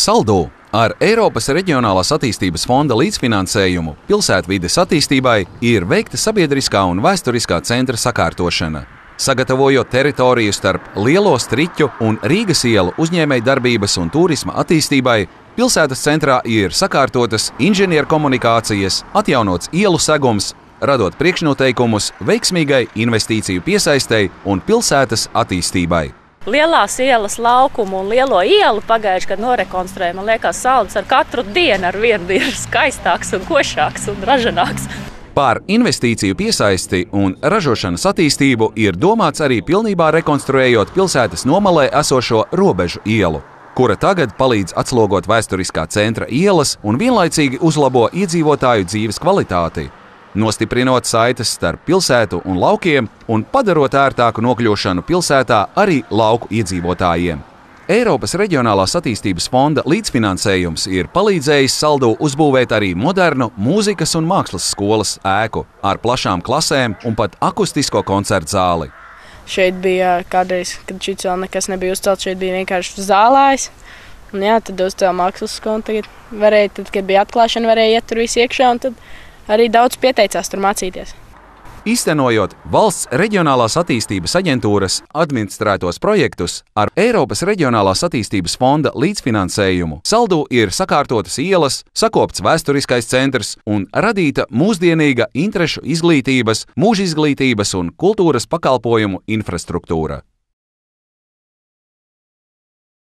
Saldū ar Eiropas Reģionālās attīstības fonda līdzfinansējumu pilsētvides attīstībai ir veikta sabiedriskā un vēsturiskā centra sakārtošana. Sagatavojot teritoriju starp Lielo Striķu un Rīgas ielu uzņēmējdarbības un turisma attīstībai, pilsētas centrā ir sakārtotas inženierkomunikācijas, atjaunots ielu segums, radot priekšnoteikumus veiksmīgai investīciju piesaistei un pilsētas attīstībai. Lielās ielas laukumu un lielo ielu pagājuši gadu norekonstruēja. Man liekas, Saldus ar katru dienu ar vienu ir skaistāks un košāks un ražanāks. Par investīciju piesaisti un ražošanas attīstību ir domāts arī pilnībā rekonstruējot pilsētas nomalē esošo Robežu ielu, kura tagad palīdz atslogot vēsturiskā centra ielas un vienlaicīgi uzlabo iedzīvotāju dzīves kvalitāti, nostiprinot saites starp pilsētu un laukiem un padarot ērtāku nokļūšanu pilsētā arī lauku iedzīvotājiem. Eiropas Reģionālās attīstības fonda līdzfinansējums ir palīdzējis Saldū uzbūvēt arī modernu mūzikas un mākslas skolas ēku ar plašām klasēm un pat akustisko koncertu zāli. Šeit bija kādreiz, kad šeit vēl nekas nebija uzcelts, šeit bija vienkārši zālājs. Un jā, tad uzcēla mākslas skolu, tad, kad bija atklāšana, varēja iet tur visi iekšā, un tad arī daudz pieteicās tur mācīties. Īstenojot Valsts Reģionālās attīstības aģentūras administrētos projektus ar Eiropas Reģionālās attīstības fonda līdzfinansējumu, Saldū ir sakārtotas ielas, sakopts vēsturiskais centrs un radīta mūsdienīga interešu izglītības, mūžizglītības un kultūras pakalpojumu infrastruktūra.